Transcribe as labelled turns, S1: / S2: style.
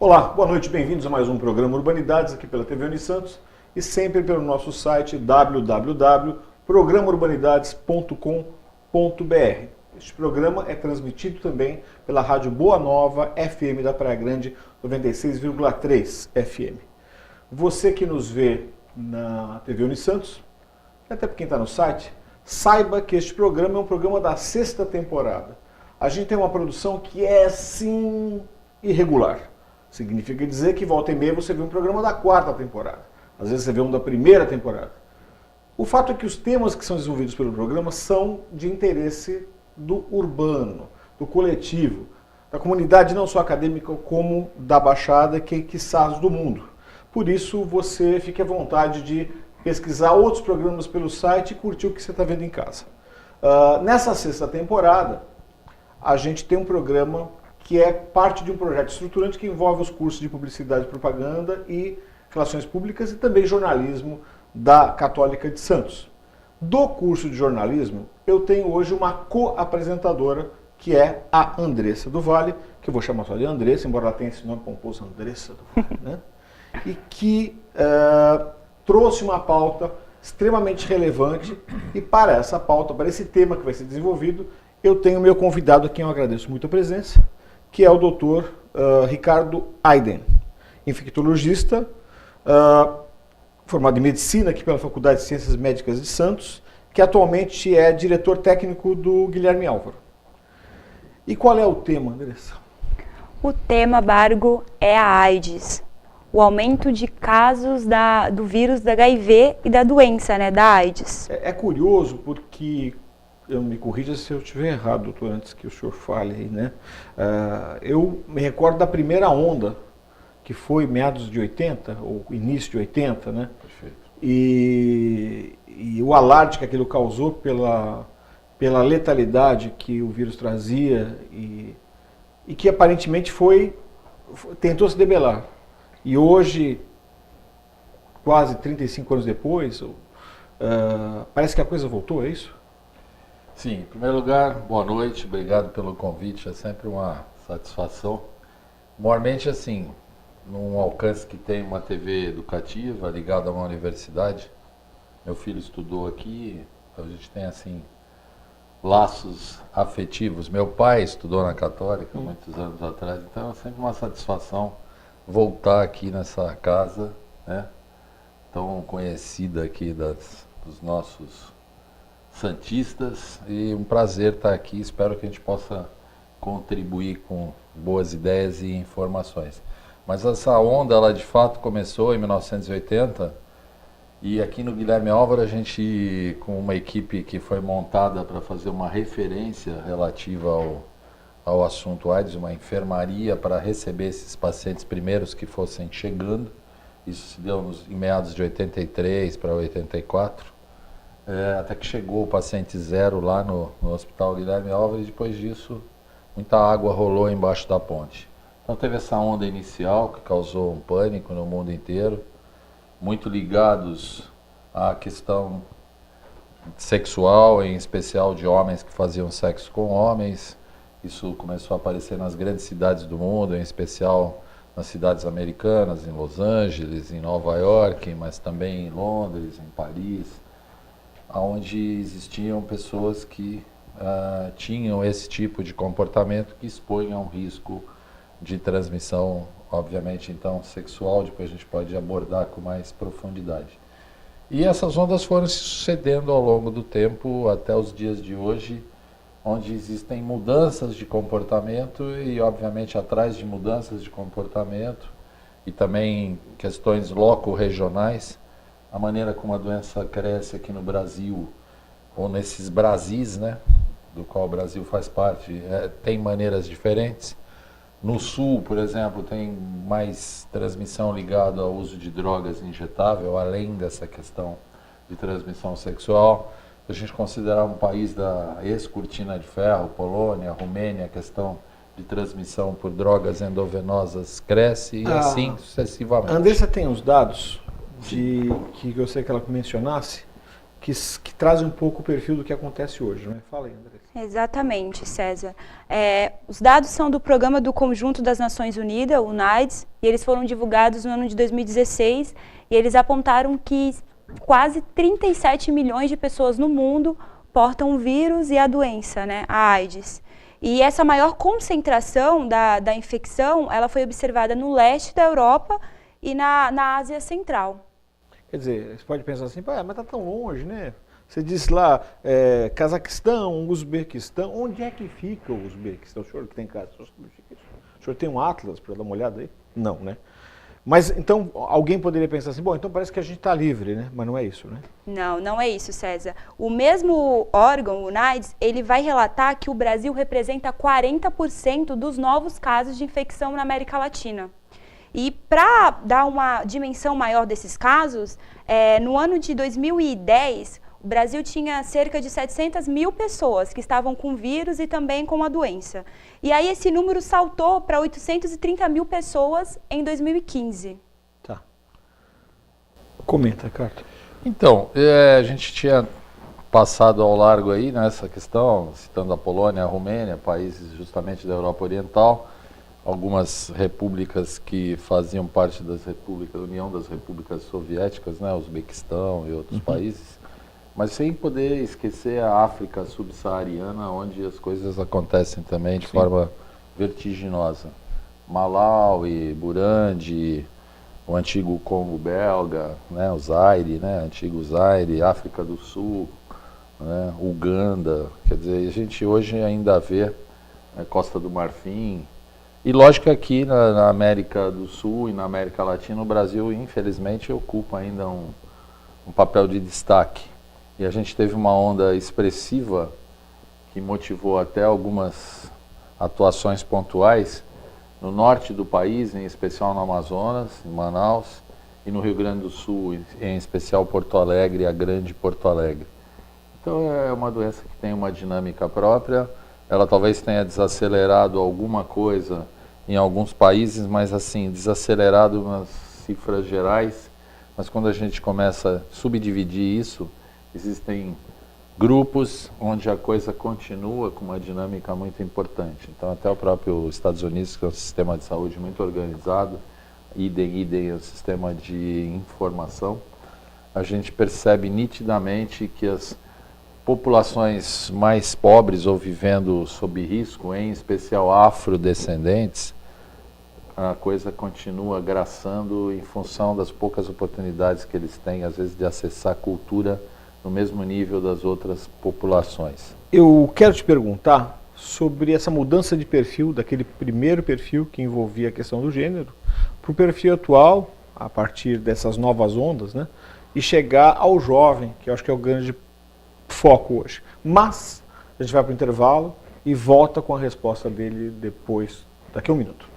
S1: Olá, boa noite, bem-vindos a mais um programa Urbanidades aqui pela TV Unisantos e sempre pelo nosso site www.programaurbanidades.com.br. Este programa é transmitido também pela Rádio Boa Nova FM da Praia Grande 96,3 FM. Você que nos vê na TV Unisantos, até para quem está no site, saiba que este programa é um programa da 6ª temporada. A gente tem uma produção que é, sim, irregular. Significa dizer que volta e meia você vê um programa da 4ª temporada. Às vezes você vê um da 1ª temporada. O fato é que os temas que são desenvolvidos pelo programa são de interesse do urbano, do coletivo, da comunidade não só acadêmica como da Baixada, quiçás do mundo. Por isso você fique à vontade de pesquisar outros programas pelo site e curtir o que você está vendo em casa. Nessa 6ª temporada, a gente tem um programa que é parte de um projeto estruturante que envolve os cursos de Publicidade e Propaganda e Relações Públicas e também Jornalismo da Católica de Santos. Do curso de jornalismo, eu tenho hoje uma co-apresentadora, que é a Andressa do Vale, que eu vou chamar só de Andressa, embora ela tenha esse nome pomposo, Andressa do Vale, né? E que trouxe uma pauta extremamente relevante, e para essa pauta, para esse tema que vai ser desenvolvido, eu tenho meu convidado, a quem eu agradeço muito a presença, que é o Dr. Ricardo Aiden, infectologista, formado em Medicina aqui pela Faculdade de Ciências Médicas de Santos, que atualmente é diretor técnico do Guilherme Álvaro. E qual é o tema, Andressa?
S2: O tema, Bargo, é a AIDS. O aumento de casos do vírus da HIV e da doença, né, da AIDS.
S1: É curioso porque, eu me corrija se eu estiver errado, doutor, antes que o senhor fale aí, né? Eu me recordo da primeira onda, que foi meados de 80, ou início de 80, né?
S3: Perfeito.
S1: E o alarde que aquilo causou pela letalidade que o vírus trazia e que aparentemente tentou se debelar. E hoje, quase 35 anos depois, parece que a coisa voltou, é isso?
S3: Sim, em primeiro lugar, boa noite, obrigado pelo convite, é sempre uma satisfação. Maiormente, assim, num alcance que tem uma TV educativa ligada a uma universidade, meu filho estudou aqui, a gente tem, assim, laços afetivos. Meu pai estudou na Católica muitos anos atrás, então é sempre uma satisfação voltar aqui nessa casa, né, tão conhecida aqui dos nossos santistas, e um prazer estar aqui. Espero que a gente possa contribuir com boas ideias e informações. Mas essa onda, ela de fato começou em 1980, e aqui no Guilherme Álvaro a gente, com uma equipe que foi montada para fazer uma referência relativa ao assunto AIDS, uma enfermaria para receber esses pacientes primeiros que fossem chegando. Isso se deu em meados de 83 para 84. Até que chegou o paciente zero lá no Hospital Guilherme Álvaro, e depois disso muita água rolou embaixo da ponte. Então teve essa onda inicial que causou um pânico no mundo inteiro, muito ligados à questão sexual, em especial de homens que faziam sexo com homens. Isso começou a aparecer nas grandes cidades do mundo, em especial nas cidades americanas, em Los Angeles, em Nova York, mas também em Londres, em Paris, onde existiam pessoas que tinham esse tipo de comportamento que expunham a um risco de transmissão, obviamente, então, sexual. Depois a gente pode abordar com mais profundidade. E essas ondas foram se sucedendo ao longo do tempo, até os dias de hoje, onde existem mudanças de comportamento e, obviamente, atrás de mudanças de comportamento e também questões loco-regionais, a maneira como a doença cresce aqui no Brasil, ou nesses Brasis, né, do qual o Brasil faz parte, tem maneiras diferentes. No Sul, por exemplo, tem mais transmissão ligada ao uso de drogas injetável, além dessa questão de transmissão sexual. Se a gente considerar um país da ex-cortina de ferro, Polônia, Romênia, a questão de transmissão por drogas endovenosas cresce, e assim sucessivamente.
S1: A Andressa tem os dados que eu sei que ela mencionasse, que trazem um pouco o perfil do que acontece hoje, não é? Fala aí, André.
S2: Exatamente, César. Os dados são do Programa do Conjunto das Nações Unidas, o UNAIDS, e eles foram divulgados no ano de 2016, e eles apontaram que quase 37 milhões de pessoas no mundo portam o vírus e a doença, né, a AIDS. E essa maior concentração da infecção, ela foi observada no leste da Europa e na Ásia Central.
S1: Quer dizer, você pode pensar assim, mas está tão longe, né? Você disse lá, Cazaquistão, Uzbequistão, onde é que fica o Uzbequistão? O senhor que tem casa, o senhor tem um atlas para dar uma olhada aí? Não, né? Mas então, alguém poderia pensar assim, bom, então parece que a gente está livre, né? Mas não é isso, né?
S2: Não, não é isso, César. O mesmo órgão, o UNAIDS, ele vai relatar que o Brasil representa 40% dos novos casos de infecção na América Latina. E para dar uma dimensão maior desses casos, no ano de 2010, o Brasil tinha cerca de 700 mil pessoas que estavam com vírus e também com a doença. E aí esse número saltou para 830 mil pessoas em 2015.
S1: Tá. Comenta, Carto.
S3: Então, a gente tinha passado ao largo aí nessa questão, citando a Polônia, a Romênia, países justamente da Europa Oriental, algumas repúblicas que faziam parte das repúblicas, da União das Repúblicas Soviéticas, né, Uzbequistão e outros países, mas sem poder esquecer a África subsaariana, onde as coisas acontecem também de forma vertiginosa. Malawi, Burundi, o antigo Congo belga, né, o Zaire, né, antigo Zaire, África do Sul, né, Uganda, quer dizer, a gente hoje ainda vê Costa do Marfim. E lógico que aqui na América do Sul e na América Latina, o Brasil, infelizmente, ocupa ainda um papel de destaque. E a gente teve uma onda expressiva que motivou até algumas atuações pontuais no norte do país, em especial no Amazonas, em Manaus, e no Rio Grande do Sul, em especial Porto Alegre, a grande Porto Alegre. Então é uma doença que tem uma dinâmica própria. Ela talvez tenha desacelerado alguma coisa em alguns países, mas assim, desacelerado nas cifras gerais. Mas quando a gente começa a subdividir isso, existem grupos onde a coisa continua com uma dinâmica muito importante. Então até o próprio Estados Unidos, que é um sistema de saúde muito organizado, idem é um sistema de informação, a gente percebe nitidamente que as populações mais pobres ou vivendo sob risco, em especial afrodescendentes, a coisa continua graçando em função das poucas oportunidades que eles têm, às vezes, de acessar a cultura no mesmo nível das outras populações.
S1: Eu quero te perguntar sobre essa mudança de perfil, daquele primeiro perfil que envolvia a questão do gênero, para o perfil atual, a partir dessas novas ondas, né, e chegar ao jovem, que eu acho que é o grande foco hoje. Mas a gente vai para o intervalo e volta com a resposta dele depois, daqui a um minuto.